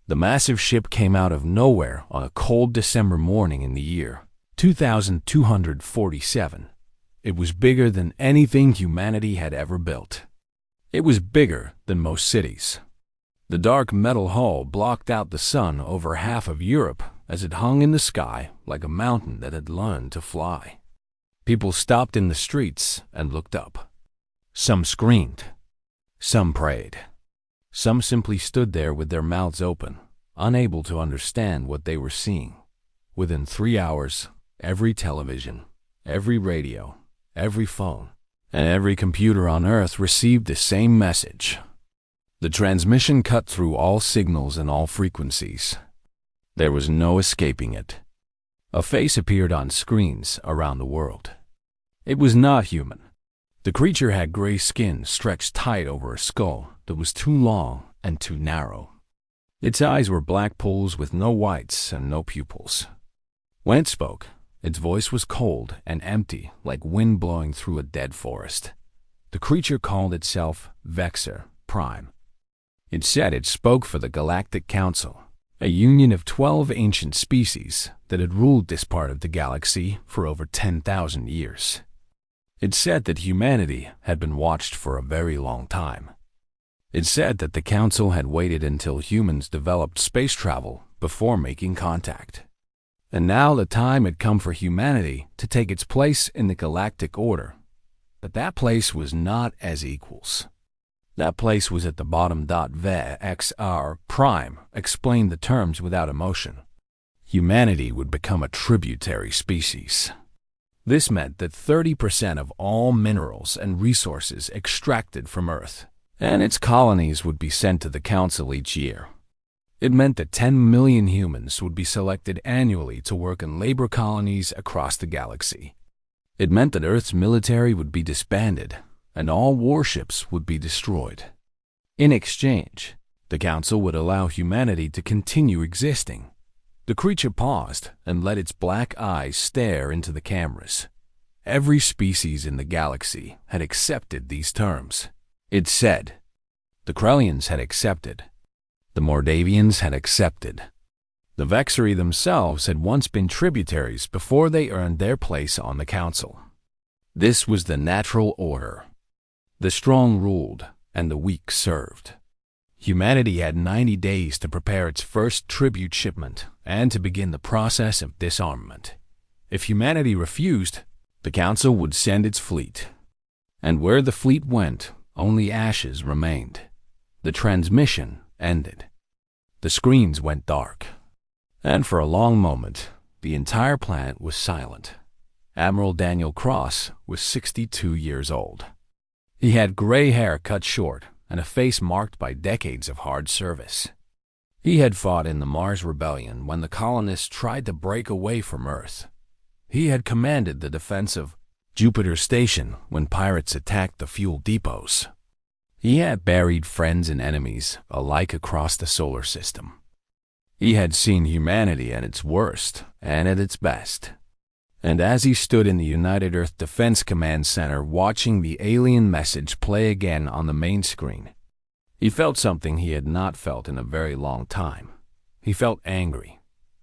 The massive ship came out of nowhere on a cold December morning in the year 2247. It was bigger than anything humanity had ever built. It was bigger than most cities. The dark metal hull blocked out the sun over half of Europe as it hung in the sky like a mountain that had learned to fly. People stopped in the streets and looked up. Some screamed. Some prayed. Some simply stood there with their mouths open, unable to understand what they were seeing. Within 3 hours, every television, every radio, every phone, and every computer on Earth received the same message. The transmission cut through all signals and all frequencies. There was no escaping it. A face appeared on screens around the world. It was not human. The creature had gray skin stretched tight over a skull that was too long and too narrow. Its eyes were black pools with no whites and no pupils. When it spoke, its voice was cold and empty like wind blowing through a dead forest. The creature called itself Vexer Prime. It said it spoke for the Galactic Council, a union of 12 ancient species that had ruled this part of the galaxy for over 10,000 years. It said that humanity had been watched for a very long time. It said that the Council had waited until humans developed space travel before making contact. And now the time had come for humanity to take its place in the galactic order. But that place was not as equals. That place was at the bottom. Vexer Prime explained the terms without emotion. Humanity would become a tributary species. This meant that 30% of all minerals and resources extracted from Earth and its colonies would be sent to the Council each year. It meant that 10 million humans would be selected annually to work in labor colonies across the galaxy. It meant that Earth's military would be disbanded and all warships would be destroyed. In exchange, the Council would allow humanity to continue existing. The creature paused and let its black eyes stare into the cameras. Every species in the galaxy had accepted these terms. It said, the Krellians had accepted. The Mordavians had accepted. The Vexeri themselves had once been tributaries before they earned their place on the Council. This was the natural order. The strong ruled and the weak served. Humanity had 90 days to prepare its first tribute shipment and to begin the process of disarmament. If humanity refused, the Council would send its fleet. And where the fleet went, only ashes remained. The transmission ended. The screens went dark. And for a long moment, the entire planet was silent. Admiral Daniel Cross was 62 years old. He had gray hair cut short and a face marked by decades of hard service. He had fought in the Mars Rebellion when the colonists tried to break away from Earth. He had commanded the defense of Jupiter Station when pirates attacked the fuel depots. He had buried friends and enemies alike across the solar system. He had seen humanity at its worst and at its best. And as he stood in the United Earth Defense Command Center watching the alien message play again on the main screen, he felt something he had not felt in a very long time. He felt angry.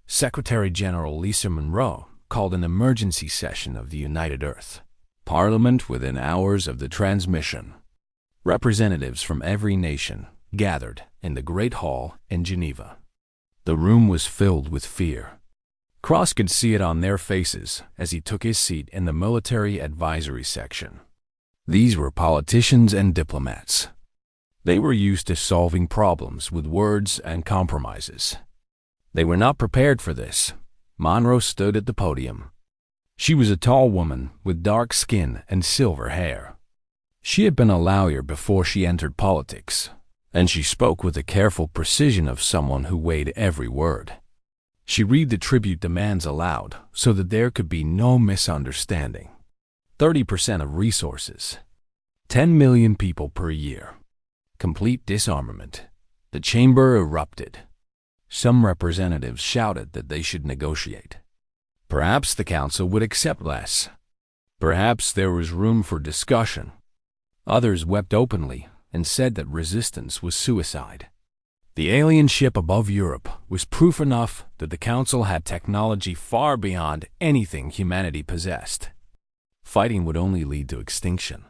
Secretary General Lisa Monroe called an emergency session of the United Earth Parliament within hours of the transmission. Representatives from every nation gathered in the Great Hall in Geneva. The room was filled with fear. Cross could see it on their faces as he took his seat in the military advisory section. These were politicians and diplomats. They were used to solving problems with words and compromises. They were not prepared for this. Monroe stood at the podium. She was a tall woman with dark skin and silver hair. She had been a lawyer before she entered politics, and she spoke with the careful precision of someone who weighed every word. She read the tribute demands aloud so that there could be no misunderstanding. 30% of resources. 10 million people per year. Complete disarmament. The chamber erupted. Some representatives shouted that they should negotiate. Perhaps the Council would accept less. Perhaps there was room for discussion. Others wept openly and said that resistance was suicide. The alien ship above Europe was proof enough that the Council had technology far beyond anything humanity possessed. Fighting would only lead to extinction.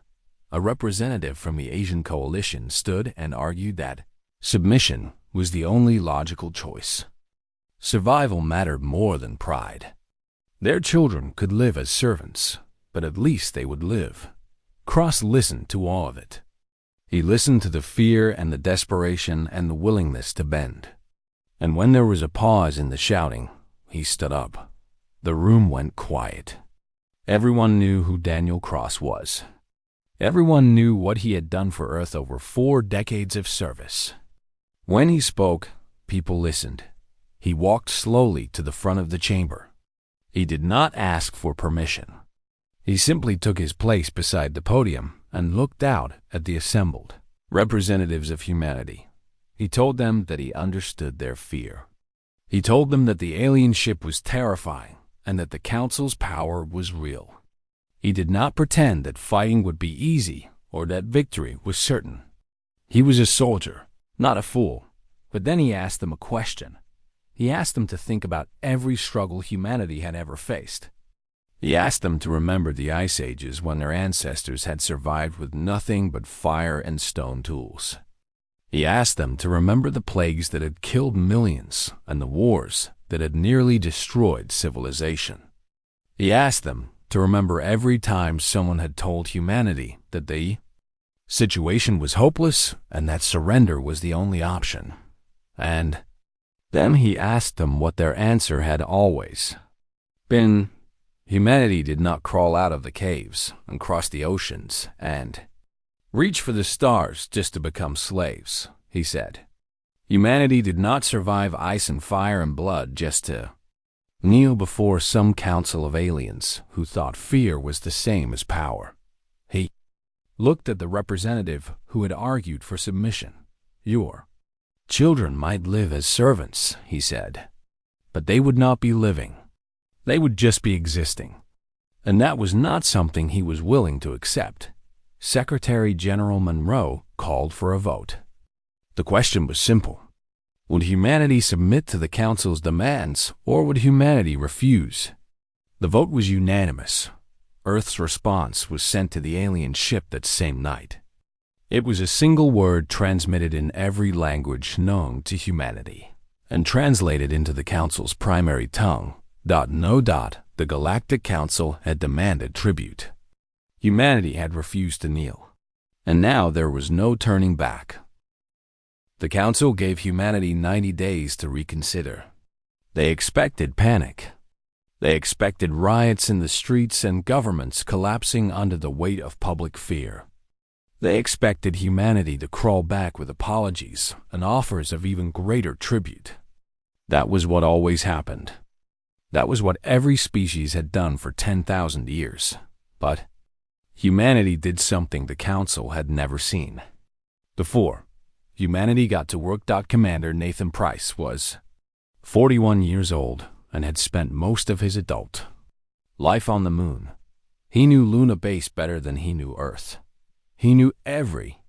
A representative from the Asian coalition stood and argued that submission was the only logical choice. Survival mattered more than pride. Their children could live as servants, but at least they would live. Cross listened to all of it. He listened to the fear and the desperation and the willingness to bend. And when there was a pause in the shouting, he stood up. The room went quiet. Everyone knew who Daniel Cross was. Everyone knew what he had done for Earth over 4 decades of service. When he spoke, people listened. He walked slowly to the front of the chamber. He did not ask for permission. He simply took his place beside the podium and looked out at the assembled representatives of humanity. He told them that he understood their fear. He told them that the alien ship was terrifying and that the Council's power was real. He did not pretend that fighting would be easy or that victory was certain. He was a soldier, not a fool. But then he asked them a question. He asked them to think about every struggle humanity had ever faced. He asked them to remember the ice ages when their ancestors had survived with nothing but fire and stone tools. He asked them to remember the plagues that had killed millions and the wars that had nearly destroyed civilization. He asked them to remember every time someone had told humanity that the situation was hopeless and that surrender was the only option. And then he asked them what their answer had always been. Humanity did not crawl out of the caves and cross the oceans and reach for the stars just to become slaves, he said. Humanity did not survive ice and fire and blood just to kneel before some council of aliens who thought fear was the same as power. He looked at the representative who had argued for submission. Your children might live as servants, he said, but they would not be living. They would just be existing. And that was not something he was willing to accept. Secretary General Monroe called for a vote. The question was simple. Would humanity submit to the Council's demands, or would humanity refuse? The vote was unanimous. Earth's response was sent to the alien ship that same night. It was a single word transmitted in every language known to humanity, and translated into the Council's primary tongue. The Galactic Council had demanded tribute. Humanity had refused to kneel, and now there was no turning back. The Council gave humanity 90 days to reconsider. They expected panic. They expected riots in the streets and governments collapsing under the weight of public fear. They expected humanity to crawl back with apologies and offers of even greater tribute. That was what always happened. That was what every species had done for 10,000 years. But humanity did something the Council had never seen before. Humanity got to work. Commander Nathan Price was 41 years old and had spent most of his adult life on the moon. He knew Luna Base better than he knew Earth. He knew every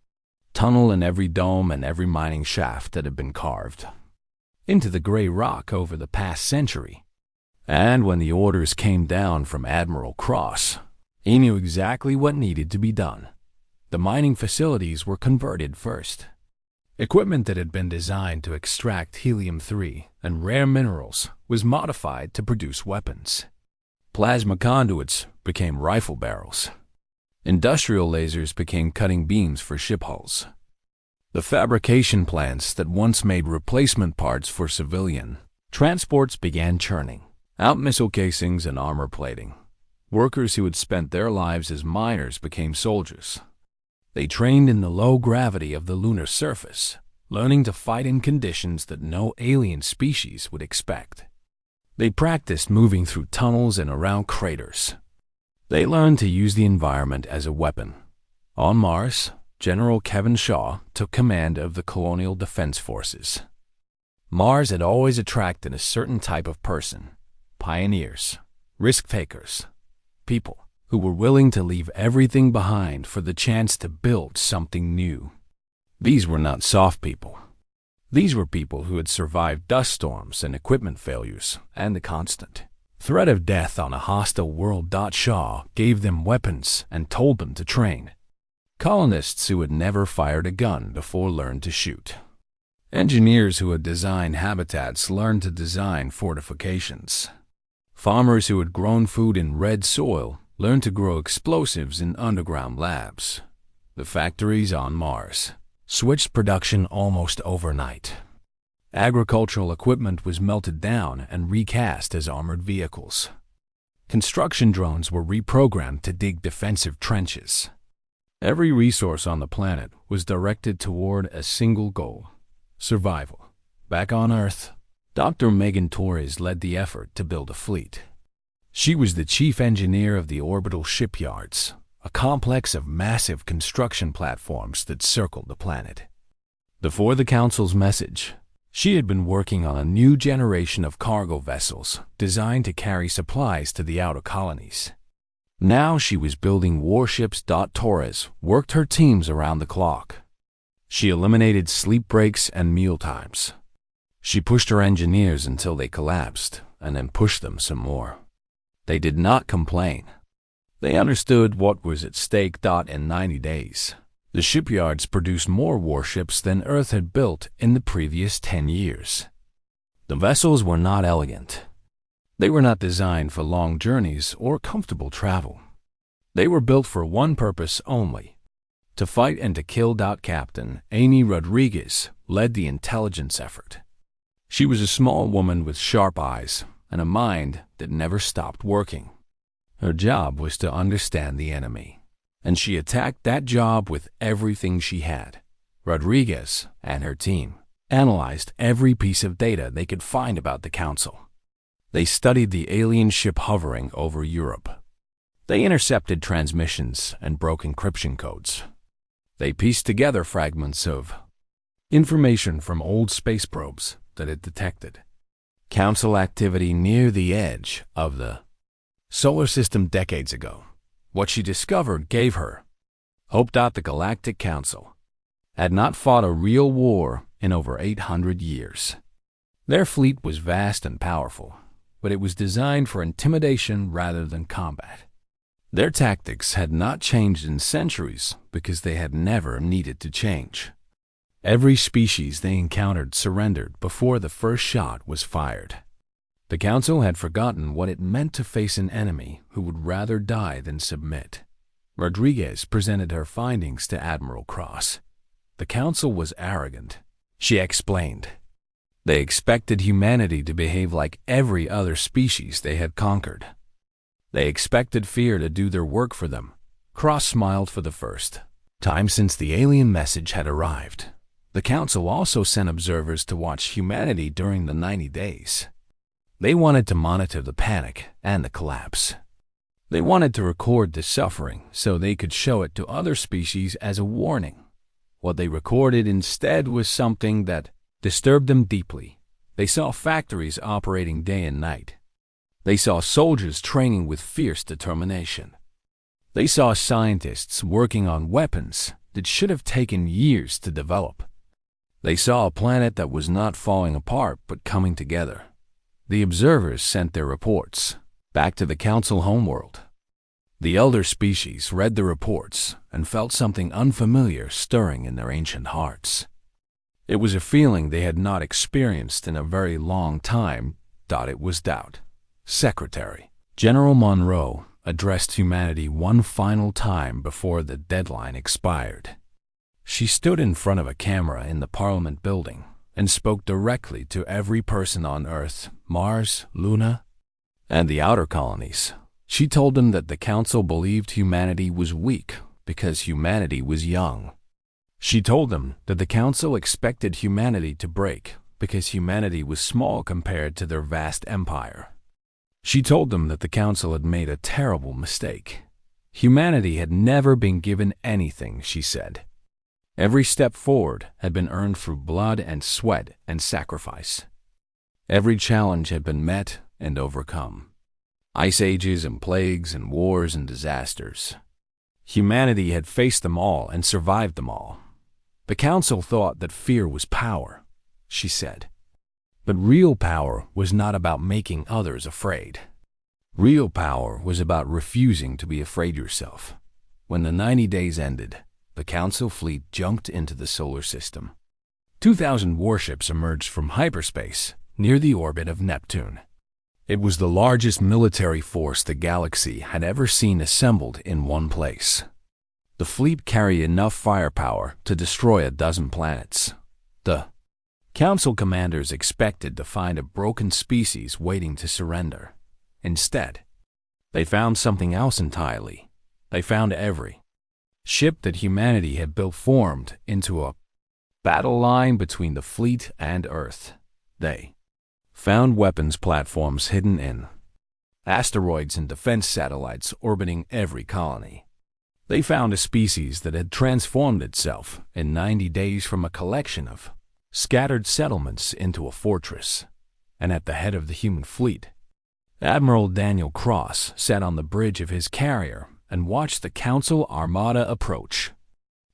tunnel and every dome and every mining shaft that had been carved into the gray rock over the past century. And when the orders came down from Admiral Cross, he knew exactly what needed to be done. The mining facilities were converted first. Equipment that had been designed to extract helium-3 and rare minerals was modified to produce weapons. Plasma conduits became rifle barrels. Industrial lasers became cutting beams for ship hulls. The fabrication plants that once made replacement parts for civilian transports began churning out missile casings and armor plating. Workers who had spent their lives as miners became soldiers. They trained in the low gravity of the lunar surface, learning to fight in conditions that no alien species would expect. They practiced moving through tunnels and around craters. They learned to use the environment as a weapon. On Mars, General Kevin Shaw took command of the Colonial Defense Forces. Mars had always attracted a certain type of person: pioneers, risk-takers, people who were willing to leave everything behind for the chance to build something new. These were not soft people. These were people who had survived dust storms and equipment failures and the constant threat of death on a hostile world. Shaw gave them weapons and told them to train. Colonists who had never fired a gun before learned to shoot. Engineers who had designed habitats learned to design fortifications. Farmers who had grown food in red soil learned to grow explosives in underground labs. The factories on Mars switched production almost overnight. Agricultural equipment was melted down and recast as armored vehicles. Construction drones were reprogrammed to dig defensive trenches. Every resource on the planet was directed toward a single goal: survival. Back on Earth, Dr. Megan Torres led the effort to build a fleet. She was the chief engineer of the orbital shipyards, a complex of massive construction platforms that circled the planet. Before the Council's message, she had been working on a new generation of cargo vessels designed to carry supplies to the outer colonies. Now she was building warships. Torres worked her teams around the clock. She eliminated sleep breaks and meal times. She pushed her engineers until they collapsed, and then pushed them some more. They did not complain. They understood what was at stake. In 90 days, the shipyards produced more warships than Earth had built in the previous 10 years. The vessels were not elegant. They were not designed for long journeys or comfortable travel. They were built for one purpose only: to fight and to kill. Captain Amy Rodriguez led the intelligence effort. She was a small woman with sharp eyes and a mind that never stopped working. Her job was to understand the enemy, and she attacked that job with everything she had. Rodriguez and her team analyzed every piece of data they could find about the Council. They studied the alien ship hovering over Europe. They intercepted transmissions and broke encryption codes. They pieced together fragments of information from old space probes that had detected Council activity near the edge of the solar system decades ago. What she discovered gave her hope. The Galactic Council had not fought a real war in over 800 years. Their fleet was vast and powerful, but it was designed for intimidation rather than combat. Their tactics had not changed in centuries because they had never needed to change. Every species they encountered surrendered before the first shot was fired. The Council had forgotten what it meant to face an enemy who would rather die than submit. Rodriguez presented her findings to Admiral Cross. The Council was arrogant. She explained. They expected humanity to behave like every other species they had conquered. They expected fear to do their work for them. Cross smiled for the first time since the alien message had arrived. The Council also sent observers to watch humanity during the 90 days. They wanted to monitor the panic and the collapse. They wanted to record the suffering so they could show it to other species as a warning. What they recorded instead was something that disturbed them deeply. They saw factories operating day and night. They saw soldiers training with fierce determination. They saw scientists working on weapons that should have taken years to develop. They saw a planet that was not falling apart but coming together. The observers sent their reports back to the Council homeworld. The elder species read the reports and felt something unfamiliar stirring in their ancient hearts. It was a feeling they had not experienced in a very long time. It was doubt. Secretary General Monroe addressed humanity one final time before the deadline expired. She stood in front of a camera in the Parliament building and spoke directly to every person on Earth, Mars, Luna, and the outer colonies. She told them that the Council believed humanity was weak because humanity was young. She told them that the Council expected humanity to break because humanity was small compared to their vast empire. She told them that the Council had made a terrible mistake. Humanity had never been given anything, she said. Every step forward had been earned through blood and sweat and sacrifice. Every challenge had been met and overcome. Ice ages and plagues and wars and disasters. Humanity had faced them all and survived them all. The Council thought that fear was power. she said. But real power was not about making others afraid. Real power was about refusing to be afraid yourself. When the 90 days ended, the Council fleet jumped into the solar system. 2,000 warships emerged from hyperspace near the orbit of Neptune. It was the largest military force the galaxy had ever seen assembled in one place. The fleet carried enough firepower to destroy a dozen planets. The Council commanders expected to find a broken species waiting to surrender. Instead, they found something else entirely. They found every ship that humanity had built formed into a battle line between the fleet and Earth. They found weapons platforms hidden in asteroids and defense satellites orbiting every colony. They found a species that had transformed itself in 90 days from a collection of scattered settlements into a fortress. And at the head of the human fleet, Admiral Daniel Cross sat on the bridge of his carrier and watched the Council armada approach.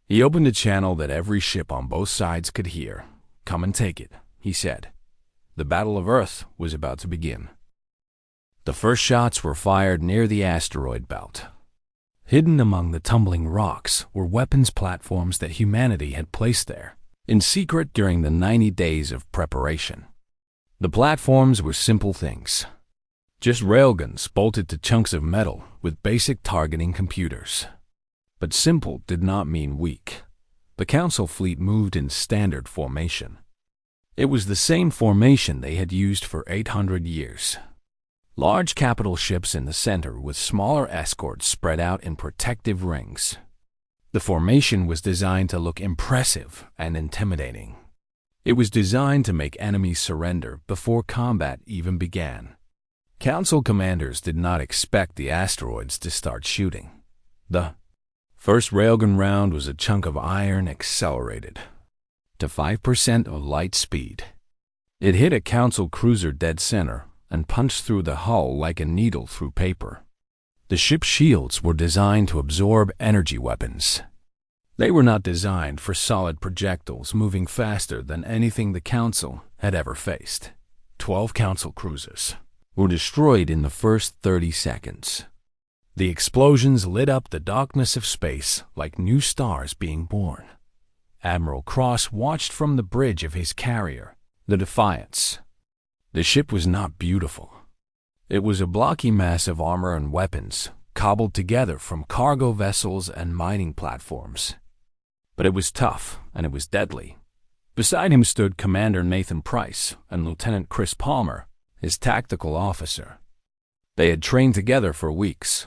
He opened a channel that every ship on both sides could hear. "Come and take it," he said. The Battle of Earth was about to begin. The first shots were fired near the asteroid belt. Hidden among the tumbling rocks were weapons platforms that humanity had placed there in secret during the 90 days of preparation. The platforms were simple things. Just railguns bolted to chunks of metal with basic targeting computers. But simple did not mean weak. The Council fleet moved in standard formation. It was the same formation they had used for 800 years. Large capital ships in the center with smaller escorts spread out in protective rings. The formation was designed to look impressive and intimidating. It was designed to make enemies surrender before combat even began. Council commanders did not expect the asteroids to start shooting. The first railgun round was a chunk of iron accelerated to 5% of light speed. It hit a Council cruiser dead center and punched through the hull like a needle through paper. The ship's shields were designed to absorb energy weapons. They were not designed for solid projectiles moving faster than anything the Council had ever faced. 12 Council cruisers were destroyed in the first 30 seconds. The explosions lit up the darkness of space like new stars being born. Admiral Cross watched from the bridge of his carrier, the Defiance. The ship was not beautiful. It was a blocky mass of armor and weapons, cobbled together from cargo vessels and mining platforms. But it was tough, and it was deadly. Beside him stood Commander Nathan Price and Lieutenant Chris Palmer, his tactical officer. They had trained together for weeks.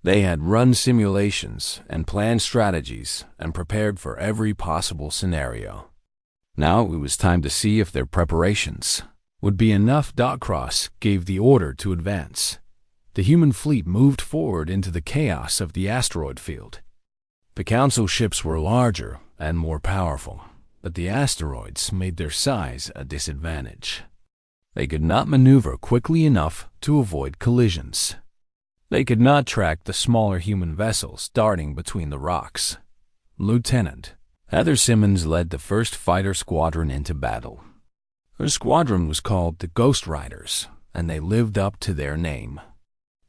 They had run simulations and planned strategies and prepared for every possible scenario. Now it was time to see if their preparations would be enough. Cross gave the order to advance. The human fleet moved forward into the chaos of the asteroid field. The Council ships were larger and more powerful, but the asteroids made their size a disadvantage. They could not maneuver quickly enough to avoid collisions. They could not track the smaller human vessels darting between the rocks. Lieutenant Heather Simmons led the first fighter squadron into battle. Her squadron was called the Ghost Riders, and they lived up to their name.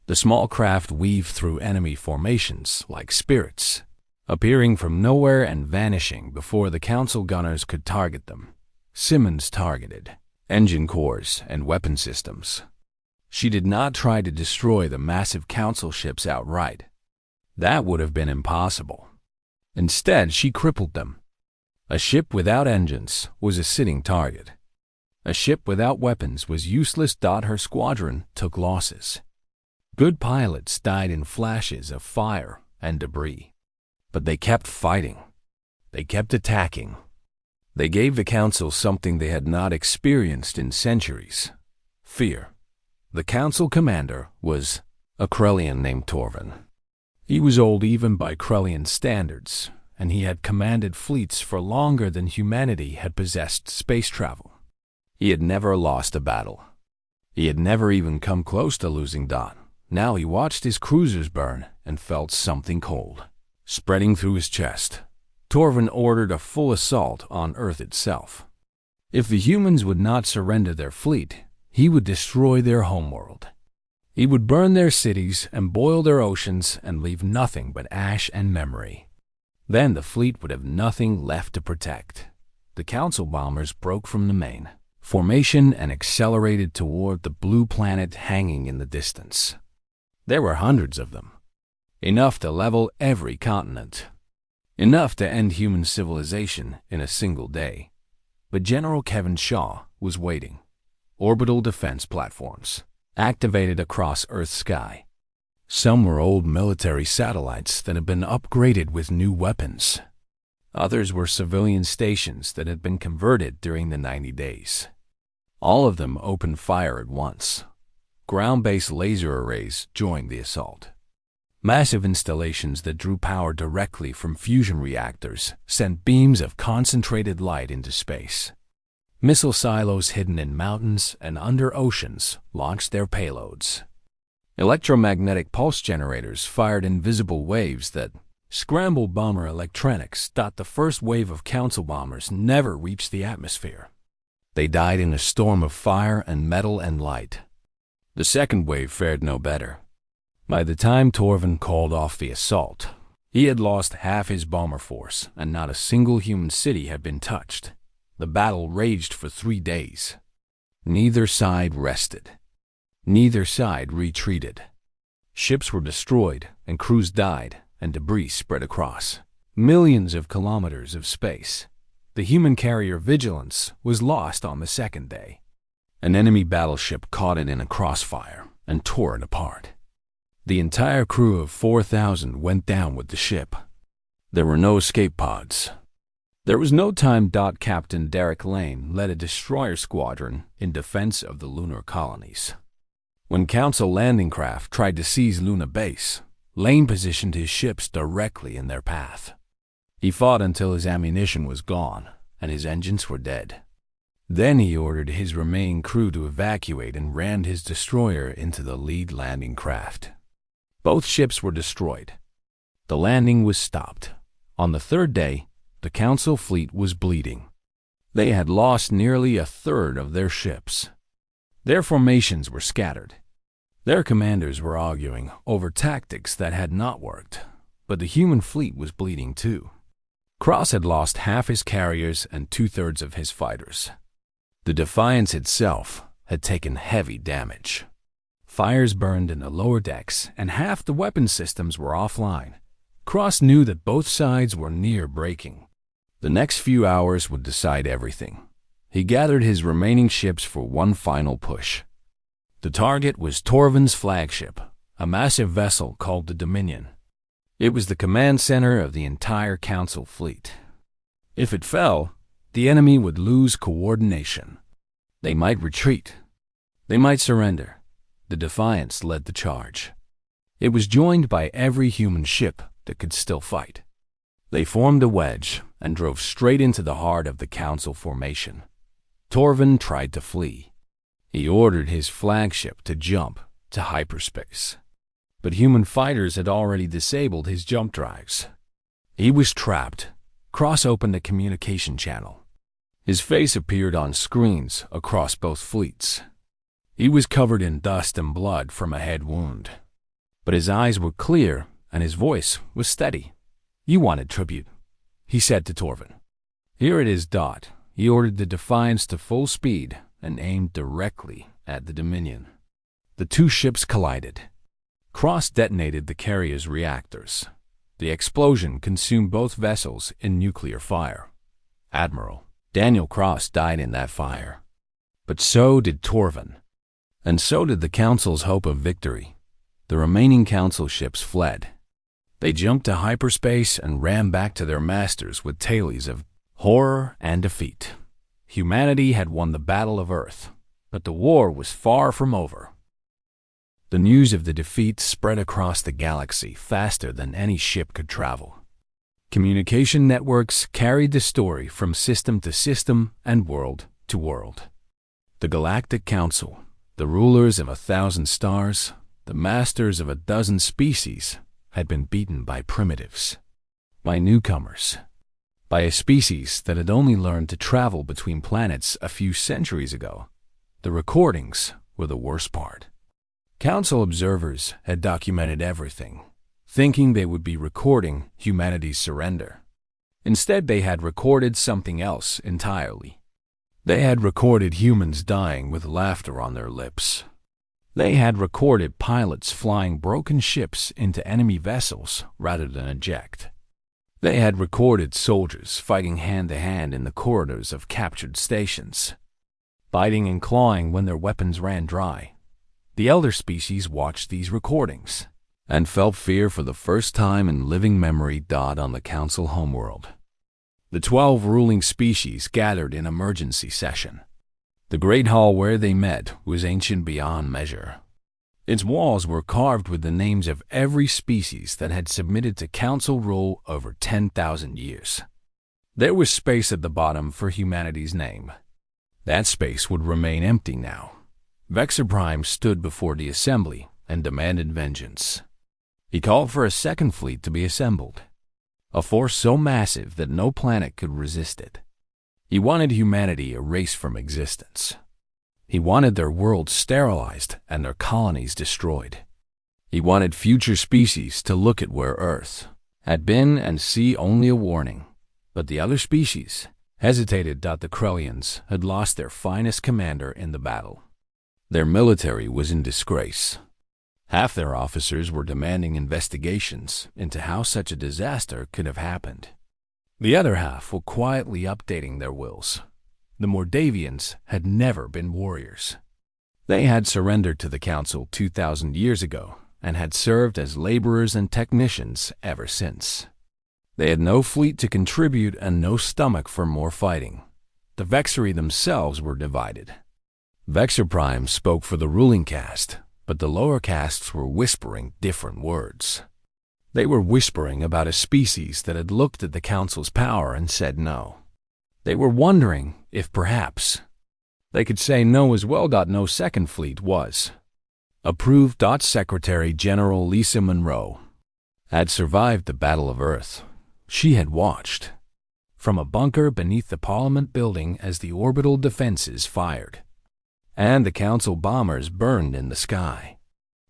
The small craft weaved through enemy formations like spirits, appearing from nowhere and vanishing before the Council gunners could target them. Simmons targeted engine cores and weapon systems. She did not try to destroy the massive Council ships outright. That would have been impossible. Instead, she crippled them. A ship without engines was a sitting target. A ship without weapons was useless. Her squadron took losses. Good pilots died in flashes of fire and debris. But they kept fighting. They kept attacking. They gave the Council something they had not experienced in centuries: fear. The Council commander was a Krellian named Torvin. He was old even by Krellian standards, and he had commanded fleets for longer than humanity had possessed space travel. He had never lost a battle. He had never even come close to losing. Now he watched his cruisers burn and felt something cold spreading through his chest. Torvin ordered a full assault on Earth itself. If the humans would not surrender their fleet, he would destroy their homeworld. He would burn their cities and boil their oceans and leave nothing but ash and memory. Then the fleet would have nothing left to protect. The Council bombers broke from the main formation and accelerated toward the blue planet hanging in the distance. There were hundreds of them, enough to level every continent, enough to end human civilization in a single day. But General Kevin Shaw was waiting. Orbital defense platforms activated across Earth's sky. Some were old military satellites that had been upgraded with new weapons. Others were civilian stations that had been converted during the 90 days. All of them opened fire at once. Ground-based laser arrays joined the assault. Massive installations that drew power directly from fusion reactors sent beams of concentrated light into space. Missile silos hidden in mountains and under oceans launched their payloads. Electromagnetic pulse generators fired invisible waves that scrambled bomber electronics thought the first wave of Council bombers never reached the atmosphere. They died in a storm of fire and metal and light. The second wave fared no better. By the time Torvin called off the assault, he had lost half his bomber force and not a single human city had been touched. The battle raged for 3 days. Neither side rested. Neither side retreated. Ships were destroyed and crews died and debris spread across millions of kilometers of space. The human carrier Vigilance was lost on the second day. An enemy battleship caught it in a crossfire and tore it apart. The entire crew of 4,000 went down with the ship. There were no escape pods. There was no time. Captain Derek Lane led a destroyer squadron in defense of the lunar colonies. When Council landing craft tried to seize Luna Base, Lane positioned his ships directly in their path. He fought until his ammunition was gone and his engines were dead. Then he ordered his remaining crew to evacuate and rammed his destroyer into the lead landing craft. Both ships were destroyed. The landing was stopped. On the third day, the Council fleet was bleeding. They had lost nearly a third of their ships. Their formations were scattered. Their commanders were arguing over tactics that had not worked, but the human fleet was bleeding too. Cross had lost half his carriers and 2/3 of his fighters. The Defiance itself had taken heavy damage. Fires burned in the lower decks and half the weapon systems were offline. Cross knew that both sides were near breaking. The next few hours would decide everything. He gathered his remaining ships for one final push. The target was Torvin's flagship, a massive vessel called the Dominion. It was the command center of the entire Council fleet. If it fell, the enemy would lose coordination. They might retreat. They might surrender. The Defiance led the charge. It was joined by every human ship that could still fight. They formed a wedge and drove straight into the heart of the Council formation. Torvin tried to flee. He ordered his flagship to jump to hyperspace. But human fighters had already disabled his jump drives. He was trapped. Cross opened a communication channel. His face appeared on screens across both fleets. He was covered in dust and blood from a head wound. But his eyes were clear and his voice was steady. "You wanted tribute," he said to Torvin. "Here it is." He ordered the Defiance to full speed and aimed directly at the Dominion. The two ships collided. Cross detonated the carrier's reactors. The explosion consumed both vessels in nuclear fire. Admiral Daniel Cross died in that fire. But so did Torvin. And so did the Council's hope of victory. The remaining Council ships fled. They jumped to hyperspace and ran back to their masters with tales of horror and defeat. Humanity had won the Battle of Earth, but the war was far from over. The news of the defeat spread across the galaxy faster than any ship could travel. Communication networks carried the story from system to system and world to world. The Galactic Council, the rulers of 1,000 stars, the masters of 12 species, had been beaten by primitives, by newcomers. by a species that had only learned to travel between planets a few centuries ago. The recordings were the worst part. Council observers had documented everything, thinking they would be recording humanity's surrender. Instead, they had recorded something else entirely. They had recorded humans dying with laughter on their lips. They had recorded pilots flying broken ships into enemy vessels rather than eject. They had recorded soldiers fighting hand-to-hand in the corridors of captured stations, biting and clawing when their weapons ran dry. The elder species watched these recordings and felt fear for the first time in living memory. On the Council homeworld, the 12 ruling species gathered in emergency session. The great hall where they met was ancient beyond measure. Its walls were carved with the names of every species that had submitted to council rule over 10,000 years. There was space at the bottom for humanity's name. That space would remain empty now. Vexor Prime stood before the assembly and demanded vengeance. He called for a second fleet to be assembled, a force so massive that no planet could resist it. He wanted humanity erased from existence. He wanted their worlds sterilized and their colonies destroyed. He wanted future species to look at where Earth had been and see only a warning. But the other species hesitated. The Krellians had lost their finest commander in the battle. Their military was in disgrace. Half their officers were demanding investigations into how such a disaster could have happened. The other half were quietly updating their wills. The Mordavians had never been warriors. They had surrendered to the Council 2,000 years ago and had served as laborers and technicians ever since. They had no fleet to contribute and no stomach for more fighting. The Vexori themselves were divided. Vexor Prime spoke for the ruling caste, but the lower castes were whispering different words. They were whispering about a species that had looked at the Council's power and said no. They were wondering if perhaps they could say no as well. No second fleet was approved. Secretary General Lisa Monroe had survived the Battle of Earth. She had watched from a bunker beneath the Parliament building as the orbital defenses fired and the Council bombers burned in the sky.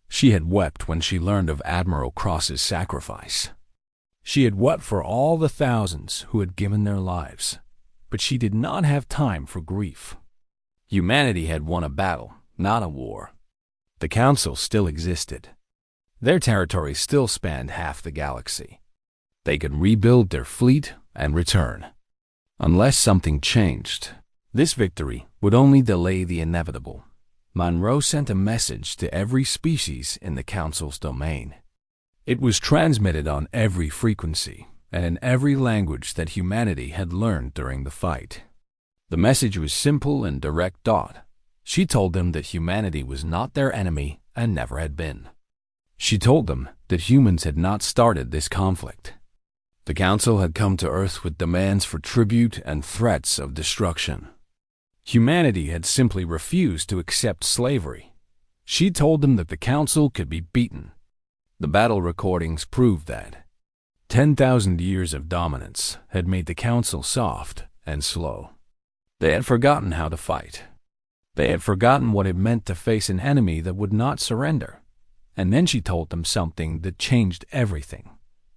She had wept when she learned of Admiral Cross's sacrifice. She had wept for all the thousands who had given their lives. But she did not have time for grief. Humanity had won a battle, not a war. The Council still existed. Their territory still spanned half the galaxy. They could rebuild their fleet and return. Unless something changed, this victory would only delay the inevitable. Monroe sent a message to every species in the Council's domain. It was transmitted on every frequency and in every language that humanity had learned during the fight. The message was simple and direct. She told them that humanity was not their enemy and never had been. She told them that humans had not started this conflict. The Council had come to Earth with demands for tribute and threats of destruction. Humanity had simply refused to accept slavery. She told them that the Council could be beaten. The battle recordings proved that 10,000 years of dominance had made the Council soft and slow. They had forgotten how to fight. They had forgotten what it meant to face an enemy that would not surrender. And then she told them something that changed everything.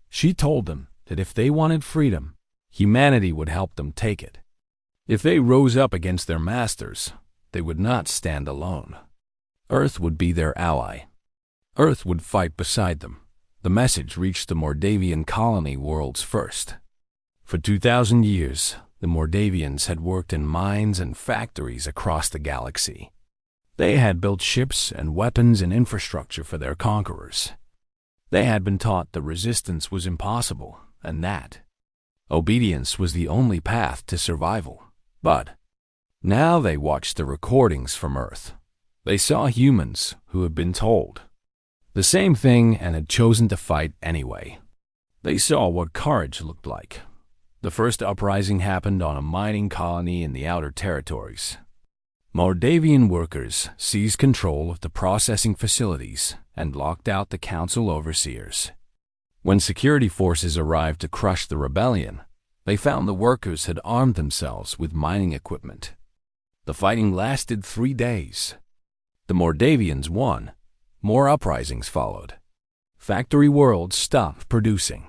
She told them that if they wanted freedom, humanity would help them take it. If they rose up against their masters, they would not stand alone. Earth would be their ally. Earth would fight beside them. The message reached the Mordavian colony worlds first. For 2,000 years, the Mordavians had worked in mines and factories across the galaxy. They had built ships and weapons and infrastructure for their conquerors. They had been taught that resistance was impossible and that obedience was the only path to survival. But now they watched the recordings from Earth. They saw humans who had been told the same thing and had chosen to fight anyway. They saw what courage looked like. The first uprising happened on a mining colony in the outer territories. Mordavian workers seized control of the processing facilities and locked out the Council overseers. When security forces arrived to crush the rebellion, They found the workers had armed themselves with mining equipment. The fighting lasted 3 days. The Mordavians won. More uprisings followed. Factory worlds stopped producing.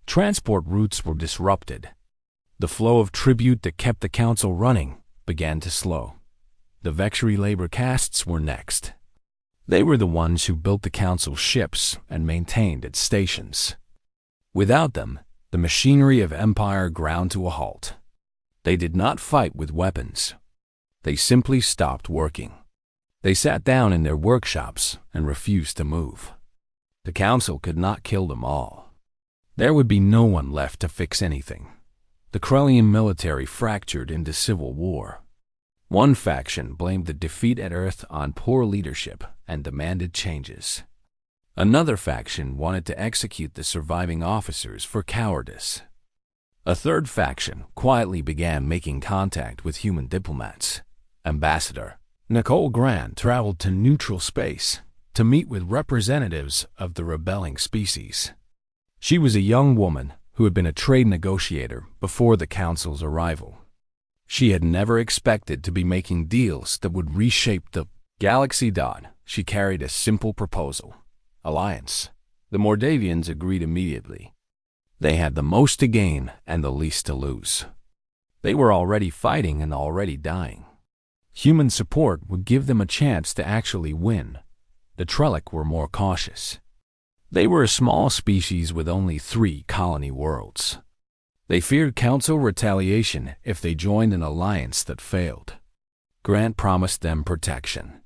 Transport routes were disrupted. The flow of tribute that kept the council running began to slow. The Vexury labor castes were next. They were the ones who built the council's ships and maintained its stations. Without them, the machinery of empire ground to a halt. They did not fight with weapons. They simply stopped working. They sat down in their workshops and refused to move. The council could not kill them all. There would be no one left to fix anything. The Krellian military fractured into civil war. One faction blamed the defeat at Earth on poor leadership and demanded changes. Another faction wanted to execute the surviving officers for cowardice. A third faction quietly began making contact with human diplomats. Ambassador Nicole Grant traveled to neutral space to meet with representatives of the rebelling species. She was a young woman who had been a trade negotiator before the council's arrival. She had never expected to be making deals that would reshape the galaxy. She carried a simple proposal: alliance. The Mordavians agreed immediately. They had the most to gain and the least to lose. They were already fighting and already dying. Human support would give them a chance to actually win. The Trellic were more cautious. They were a small species with only 3 colony worlds. They feared council retaliation if they joined an alliance that failed. Grant promised them protection.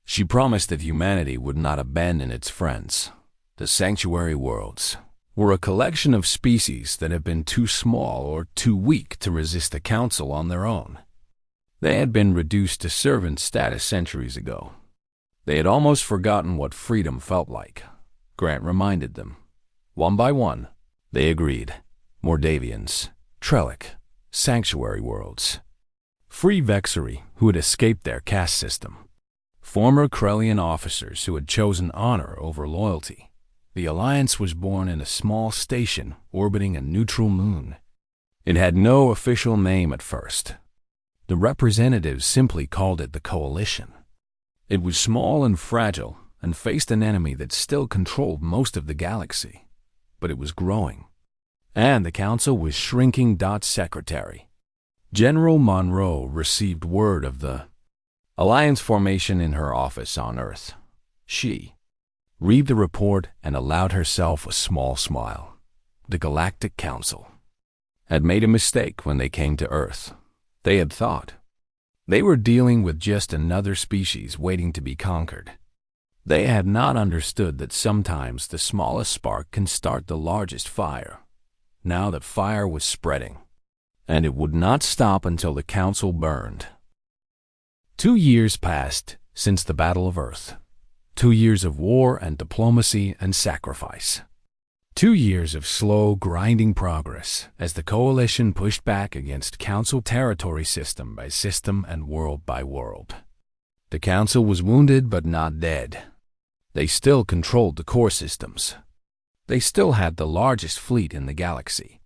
She promised that humanity would not abandon its friends. The sanctuary worlds were a collection of species that had been too small or too weak to resist the council on their own. They had been reduced to servant status centuries ago. They had almost forgotten what freedom felt like. Grant reminded them. One by one, they agreed. Mordavians, Trellic, sanctuary worlds. Free Vexury, who had escaped their caste system. Former Krellian officers who had chosen honor over loyalty. The alliance was born in a small station orbiting a neutral moon. It had no official name at first. The representatives simply called it the Coalition. It was small and fragile and faced an enemy that still controlled most of the galaxy. But it was growing. And the council was shrinking. Secretary General Monroe received word of the alliance formation in her office on Earth. She read the report and allowed herself a small smile. The Galactic Council had made a mistake when they came to Earth. They had thought they were dealing with just another species waiting to be conquered. They had not understood that sometimes the smallest spark can start the largest fire. Now that fire was spreading, and it would not stop until the council burned. 2 years passed since the Battle of Earth. 2 years of war and diplomacy and sacrifice. 2 years of slow, grinding progress as the Coalition pushed back against Council territory system by system and world by world. The Council was wounded but not dead. They still controlled the core systems. They still had the largest fleet in the galaxy.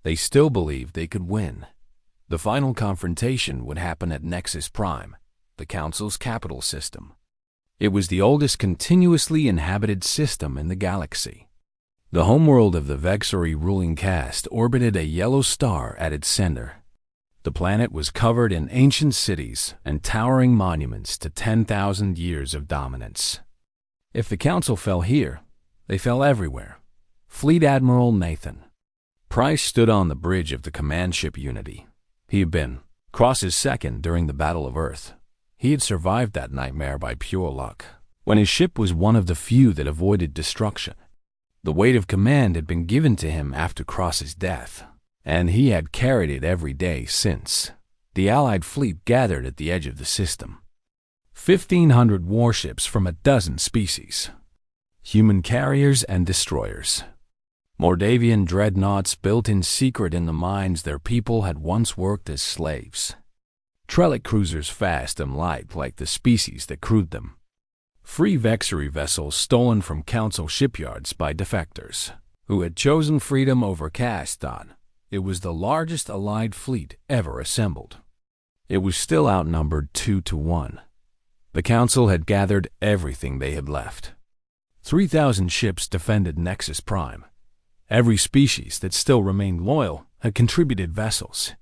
They still believed they could win. The final confrontation would happen at Nexus Prime, the Council's capital system. It was the oldest continuously inhabited system in the galaxy. The homeworld of the Vexury ruling caste orbited a yellow star at its center. The planet was covered in ancient cities and towering monuments to 10,000 years of dominance. If the council fell here, they fell everywhere. Fleet Admiral Nathan Price stood on the bridge of the command ship Unity. He had been Cross's second during the Battle of Earth. He had survived that nightmare by pure luck, when his ship was one of the few that avoided destruction. The weight of command had been given to him after Cross's death, and he had carried it every day since. The Allied fleet gathered at the edge of the system. 1,500 warships from a dozen species. Human carriers and destroyers. Mordavian dreadnoughts built in secret in the mines their people had once worked as slaves. Trellic cruisers fast and light like the species that crewed them. Free Vexury vessels stolen from council shipyards by defectors, who had chosen freedom over caste. it was the largest Allied fleet ever assembled. It was still outnumbered 2-1. The Council had gathered everything they had left. 3,000 ships defended Nexus Prime. Every species that still remained loyal had contributed vessels.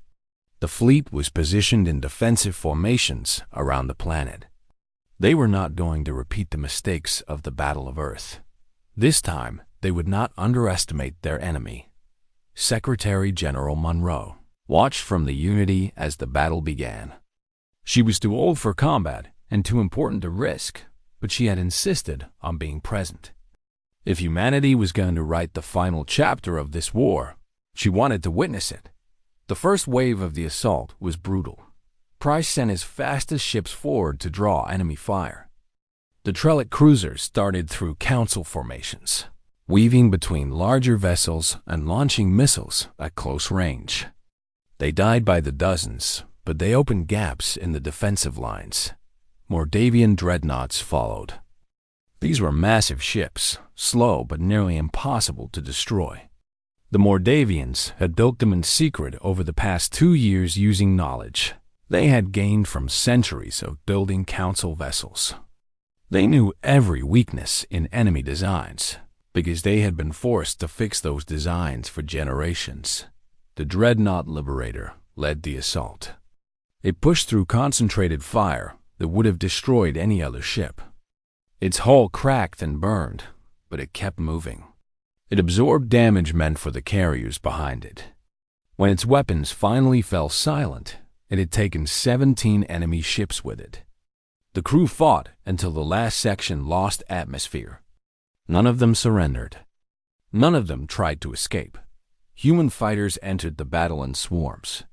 The fleet was positioned in defensive formations around the planet. They were not going to repeat the mistakes of the Battle of Earth. This time, they would not underestimate their enemy. Secretary General Monroe watched from the Unity as the battle began. She was too old for combat and too important to risk, but she had insisted on being present. If humanity was going to write the final chapter of this war, she wanted to witness it. The first wave of the assault was brutal. Price sent his fastest ships forward to draw enemy fire. The Trellick cruisers started through council formations, weaving between larger vessels and launching missiles at close range. They died by the dozens, but they opened gaps in the defensive lines. Mordavian dreadnoughts followed. These were massive ships, slow but nearly impossible to destroy. The Mordavians had built them in secret over the past 2 years using knowledge they had gained from centuries of building council vessels. They knew every weakness in enemy designs, because they had been forced to fix those designs for generations. The Dreadnought Liberator led the assault. It pushed through concentrated fire that would have destroyed any other ship. Its hull cracked and burned, but it kept moving. It absorbed damage meant for the carriers behind it. When its weapons finally fell silent, it had taken 17 enemy ships with it. The crew fought until the last section lost atmosphere. None of them surrendered. None of them tried to escape. Human fighters entered the battle in swarms.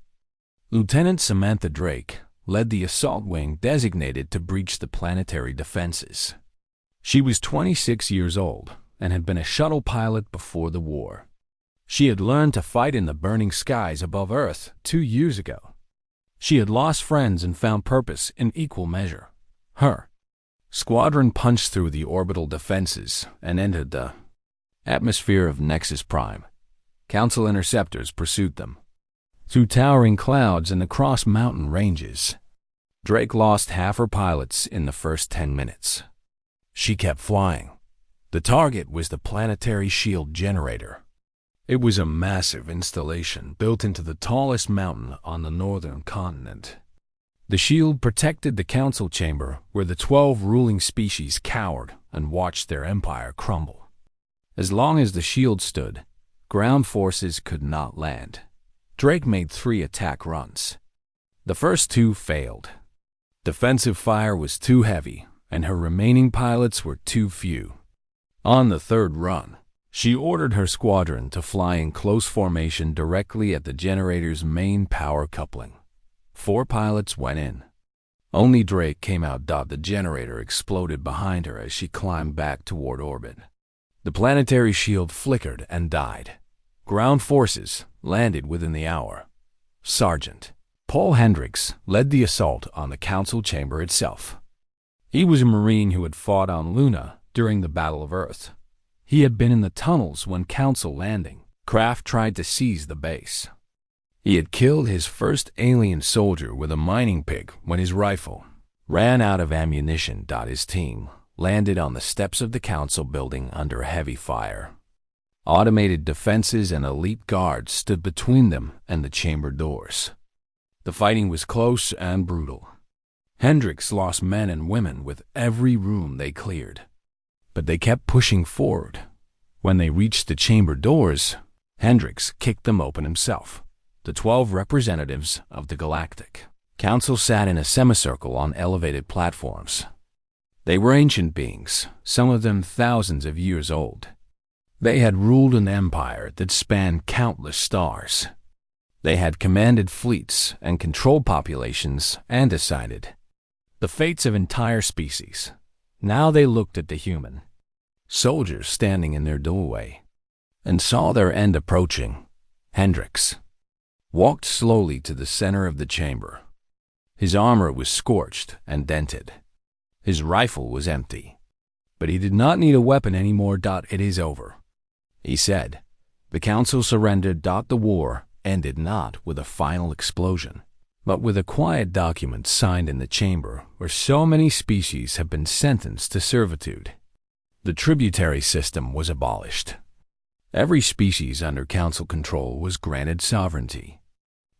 Lieutenant Samantha Drake led the assault wing designated to breach the planetary defenses. She was 26 years old and had been a shuttle pilot before the war. She had learned to fight in the burning skies above Earth 2 years ago. She had lost friends and found purpose in equal measure. Her squadron punched through the orbital defenses and entered the atmosphere of Nexus Prime. Council interceptors pursued them through towering clouds and across mountain ranges. Drake lost half her pilots in the first 10 minutes. She kept flying. The target was the planetary shield generator. It was a massive installation built into the tallest mountain on the northern continent. The shield protected the council chamber where the 12 ruling species cowered and watched their empire crumble. As long as the shield stood, ground forces could not land. Drake made 3 attack runs. The first 2 failed. Defensive fire was too heavy, and her remaining pilots were too few. On the 3rd run, she ordered her squadron to fly in close formation directly at the generator's main power coupling. 4 pilots went in. Only Drake came out. The generator exploded behind her as she climbed back toward orbit. The planetary shield flickered and died. Ground forces landed within the hour. Sergeant Paul Hendricks led the assault on the council chamber itself. He was a Marine who had fought on Luna during the Battle of Earth. He had been in the tunnels when Council landing craft tried to seize the base. He had killed his first alien soldier with a mining pick when his rifle ran out of ammunition. His team landed on the steps of the Council building under heavy fire. Automated defenses and elite guards stood between them and the chamber doors. The fighting was close and brutal. Hendricks lost men and women with every room they cleared. But they kept pushing forward. When they reached the chamber doors, Hendricks kicked them open himself. The 12 representatives of the Galactic Council sat in a semicircle on elevated platforms. They were ancient beings, some of them thousands of years old. They had ruled an empire that spanned countless stars. They had commanded fleets and controlled populations and decided the fates of entire species. Now they looked at the human soldiers standing in their doorway and saw their end approaching. Hendricks walked slowly to the center of the chamber. His armor was scorched and dented. His rifle was empty. But he did not need a weapon anymore. It is over, he said. The Council surrendered. The war ended not with a final explosion, but with a quiet document signed in the chamber where so many species have been sentenced to servitude. The tributary system was abolished. Every species under council control was granted sovereignty.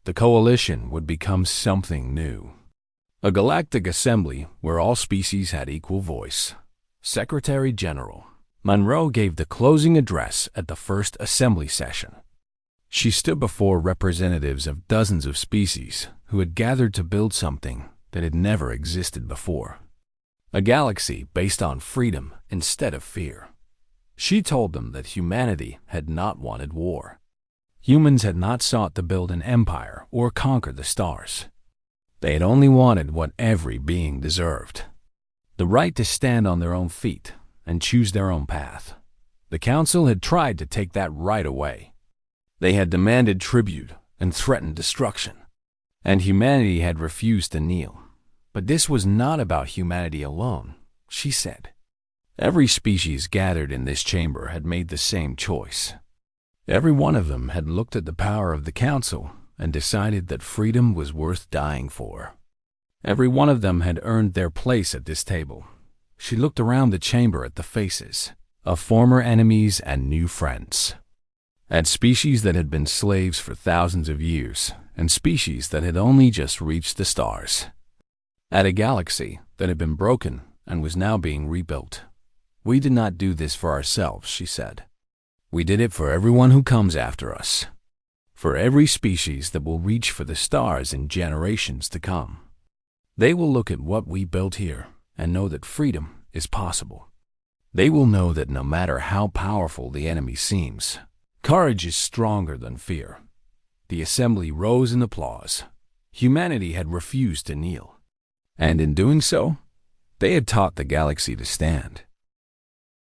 The coalition would become something new. A galactic assembly where all species had equal voice. Secretary General Monroe gave the closing address at the first assembly session. She stood before representatives of dozens of species who had gathered to build something that had never existed before. A galaxy based on freedom instead of fear. She told them that humanity had not wanted war. Humans had not sought to build an empire or conquer the stars. They had only wanted what every being deserved: the right to stand on their own feet and choose their own path. The council had tried to take that right away. They had demanded tribute and threatened destruction, and humanity had refused to kneel. But this was not about humanity alone, she said. Every species gathered in this chamber had made the same choice. Every one of them had looked at the power of the council and decided that freedom was worth dying for. Every one of them had earned their place at this table. She looked around the chamber at the faces of former enemies and new friends, at species that had been slaves for thousands of years and species that had only just reached the stars, at a galaxy that had been broken and was now being rebuilt. We did not do this for ourselves, she said. We did it for everyone who comes after us, for every species that will reach for the stars in generations to come. They will look at what we built here and know that freedom is possible. They will know that no matter how powerful the enemy seems, courage is stronger than fear. The assembly rose in applause. Humanity had refused to kneel, and in doing so, they had taught the galaxy to stand.